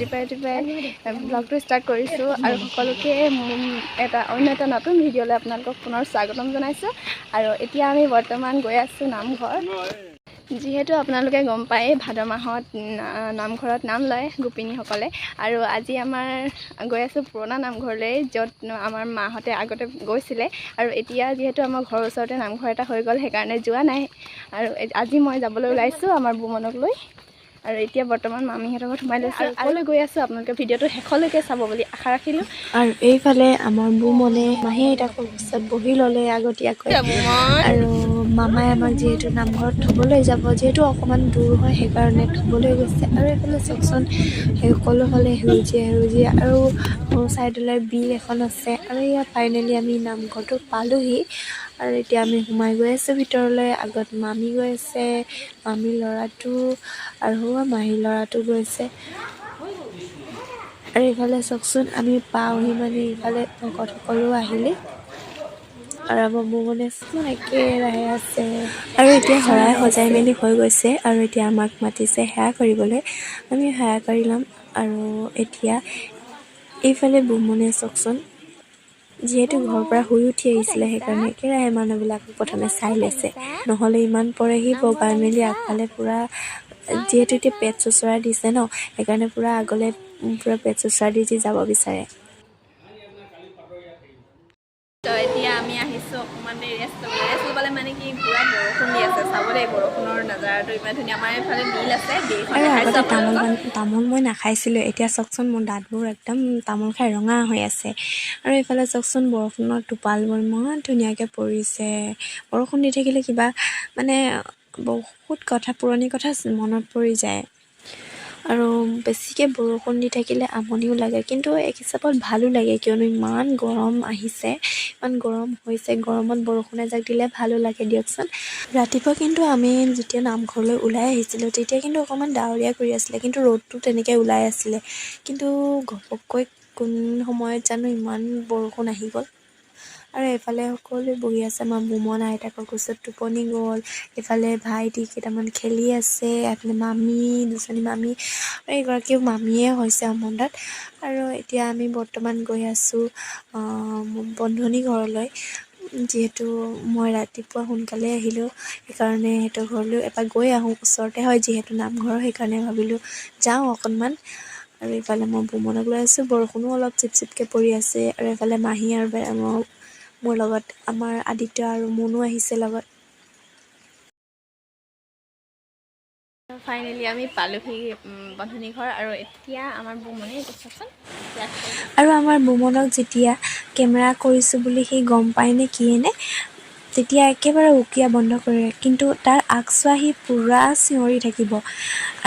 ৰাতিপুৱাই ব্লগটো ষ্টাৰ্ট কৰিছোঁ আৰু সকলোকে অন্য এটা নতুন ভিডিঅ'লৈ আপোনালোকক পুনৰ স্বাগতম জনাইছোঁ। আৰু এতিয়া আমি বৰ্তমান গৈ আছোঁ নামঘৰ। যিহেতু আপোনালোকে গম পায় ভাদ মাহত নামঘৰত নাম লয় গোপিনীসকলে, আৰু আজি আমাৰ গৈ আছোঁ পুৰণা নামঘৰলৈ, য'ত আমাৰ মাহঁতে আগতে গৈছিলে। আৰু এতিয়া যিহেতু আমাৰ ঘৰৰ ওচৰতে নামঘৰ এটা হৈ গ'ল, সেইকাৰণে যোৱা নাই। আৰু আজি মই যাবলৈ ওলাইছোঁ আমাৰ বুমনক লৈ। আৰু এতিয়া বৰ্তমান মামীহঁতৰ ঘৰত সোমাই লৈছোঁ। আৰু গৈ আছোঁ, আপোনালোকে ভিডিঅ'টো শেষলৈকে চাব বুলি আশা ৰাখিলোঁ। আৰু এইফালে আমাৰ বুমনে মাহী আইতাকৰ ওচৰত বহি ল'লে আগতীয়াকৈ। আৰু মামাই আমাক যিহেতু নামঘৰত থ'বলৈ যাব, যিহেতু অকণমান দূৰ হয় সেইকাৰণে থ'বলৈ গৈছে। আৰু এইফালে চাওকচোন সকলো ফালে সেউজীয়া আৰু ছাইডলৈ বিল এখন আছে। আৰু এয়া ফাইনেলি আমি নামঘৰটো পালোহি। আৰু এতিয়া আমি সোমাই গৈ আছোঁ ভিতৰলৈ। আগত মামী গৈ আছে, মামীৰ ল'ৰাটো আৰু মাহীৰ ল'ৰাটো গৈছে। আৰু এইফালে চাওকচোন আমি পাওঁহি মানে ইফালে ভকতসকলো আহিলে। আৰু আমাৰ বুমনে চোন একেৰাহে আছে। আৰু এতিয়া শৰাই সজাই মেলি হৈ গৈছে। আৰু এতিয়া আমাক মাতিছে সেৱা কৰিবলৈ, আমি সেৱা কৰি ল'ম। আৰু এতিয়া এইফালে বুমনে চাওকচোন, যিহেতু ঘৰৰ পৰা শুই উঠি আহিছিলে সেইকাৰণে একেৰাহে মানুহবিলাকক প্ৰথমে চাই লৈছে, নহ'লে ইমান পৰেহি বগাই মেলি আগফালে পূৰা, যিহেতু এতিয়া পেট চোচৰা দিছে ন, সেইকাৰণে পূৰা আগলৈ পূৰা পেট চোচৰা দি যাব বিচাৰে। তো এতিয়া আমি আহিছোঁ অকণমান ৰেষ্ট ল'বলৈ মানে কি পূৰা বৰষুণ দি আছে। চাব দেই বৰষুণৰ নজাৰাটো ইমান ধুনীয়া। আমাৰ এইফালে বিল আছে, বিলখন আৰু দেখাইছোঁ আগতে আপোনালোকক। তামোল মই নাখাইছিলোঁ, এতিয়া চাওকচোন মোৰ দাঁতবোৰ একদম তামোল খাই ৰঙা হৈ আছে। আৰু এইফালে চাওকচোন বৰষুণৰ টোপালবোৰ ইমান ধুনীয়াকৈ পৰিছে। বৰষুণ দি থাকিলে কিবা মানে বহুত পুৰণি কথা মনত পৰি যায়। আৰু বেছিকৈ বৰষুণ দি থাকিলে আমনিও লাগে, কিন্তু এক হিচাপত ভালো লাগে, কিয়নো ইমান গৰম আহিছে, ইমান গৰম হৈছে। গৰমত বৰষুণ এজাক দিলে ভালো লাগে দিয়কচোন। ৰাতিপুৱা কিন্তু আমি যেতিয়া নামঘৰলৈ ওলাই আহিছিলোঁ তেতিয়া কিন্তু অকণমান ডাৱৰীয়া কৰি আছিলে, কিন্তু ৰ'দটো তেনেকৈ ওলাই আছিলে। কিন্তু ঘপককৈ কোন সময়ত জানো ইমান বৰষুণ আহি গ'ল। আৰু এইফালে সকলোৱে বহি আছে। আমাৰ বুমন আইতাকৰ কোচত টোপনি গ'ল, এইফালে ভাইটি কেইটামান খেলি আছে, এইফালে মামী দুজনী মামী, আৰু এইগৰাকীও মামীয়ে হৈছে সম্বন্ধত। আৰু এতিয়া আমি বৰ্তমান গৈ আছোঁ বন্ধুনী ঘৰলৈ। যিহেতু মই ৰাতিপুৱা সোনকালে আহিলোঁ, সেইকাৰণে সিহঁতৰ ঘৰলৈ এবাৰ গৈ আহোঁ, ওচৰতে হয় যিহেতু নামঘৰ, সেইকাৰণে ভাবিলোঁ যাওঁ অকণমান। আৰু এইফালে মই বুমনক লৈ আছোঁ, বৰষুণো অলপ চিপ চিপকৈ পৰি আছে। আৰু এইফালে মাহী আৰু মোৰ লগত আমাৰ আদিত্য আৰু মুনো আহিছে লগত। ফাইনেলি আমি পালোহি বন্ধুনী ঘৰ। আৰু এতিয়া আমাৰ বুমনে চাওকচোন। আৰু আমাৰ বুমনক যেতিয়া কেমেৰা কৰিছোঁ বুলি সি গম পায় নে কিয়ে নে, তেতিয়া একেবাৰে উকিয়া বন্ধ কৰে, কিন্তু তাৰ আগচোৱা সি পূৰা চিঞৰি থাকিব।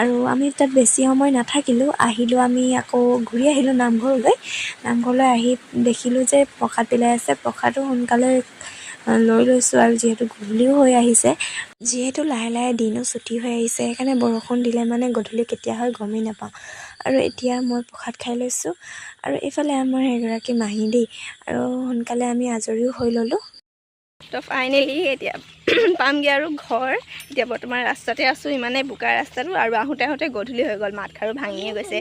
আৰু আমি তাত বেছি সময় নাথাকিলোঁ, আহিলোঁ আমি আকৌ ঘূৰি আহিলোঁ নামঘৰলৈ আহি দেখিলোঁ যে প্ৰসাদ পেলাই আছে। প্ৰসাদো সোনকালে লৈ লৈছোঁ, আৰু যিহেতু গধূলিও হৈ আহিছে, যিহেতু লাহে লাহে দিনো ছুটি হৈ আহিছে, সেইকাৰণে বৰষুণ দিলে মানে গধূলি কেতিয়া হয় গমেই নাপাওঁ। আৰু এতিয়া মই প্ৰসাদ খাই লৈছোঁ। আৰু এইফালে আমাৰ এগৰাকী মাহী দেই, আৰু সোনকালে আমি আজৰিও হৈ ল'লোঁ। তো ফাইনেলি এতিয়া পামগৈ আৰু ঘৰ। এতিয়া বৰ্তমান ৰাস্তাতে আছোঁ, ইমানেই বোকা ৰাস্তাটো, আৰু আহোঁতে গধূলি হৈ গ'ল, মাতষাৰো ভাঙিয়ে গৈছে।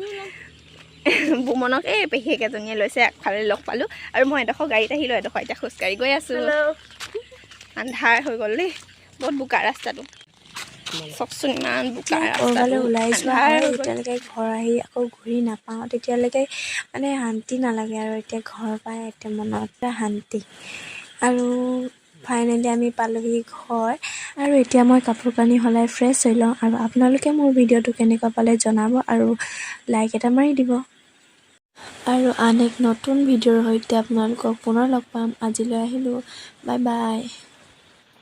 বুমনক এই পেহীয়েক এজনীয়ে লৈছে, আগফালে লগ পালোঁ। আৰু মই এডোখৰ গাড়ীত আহিলোঁ, এডোখৰ এতিয়া খোজকাঢ়ি গৈ আছোঁ। আন্ধাৰ হৈ গ'ল দেই, বহুত বোকা ৰাস্তাটো, চাওকচোন ইমান বোকা ৰাস্তাটো। ক'ৰবালৈ ওলাই যোৱা আন্ধাৰ হয়, হৈ গ'ল। যেতিয়ালৈকে ঘৰ আহি আকৌ ঘূৰি নাপাওঁ তেতিয়ালৈকে মানে শান্তি নালাগে। আৰু এতিয়া ঘৰ পাই এতিয়া মনত শান্তি। আৰু ফাইনেলি আমি পালোহি ঘৰ। আৰু এতিয়া মই কাপোৰ কানি সলাই ফ্ৰেছ হৈ লওঁ। আৰু আপোনালোকে মোৰ ভিডিঅ'টো কেনেকুৱা পালে জনাব, আৰু লাইক এটা মাৰি দিব। আৰু আন এক নতুন ভিডিঅ'ৰ সৈতে আপোনালোকক পুনৰ লগ পাম। আজিলৈ আহিলোঁ, বাই বাই।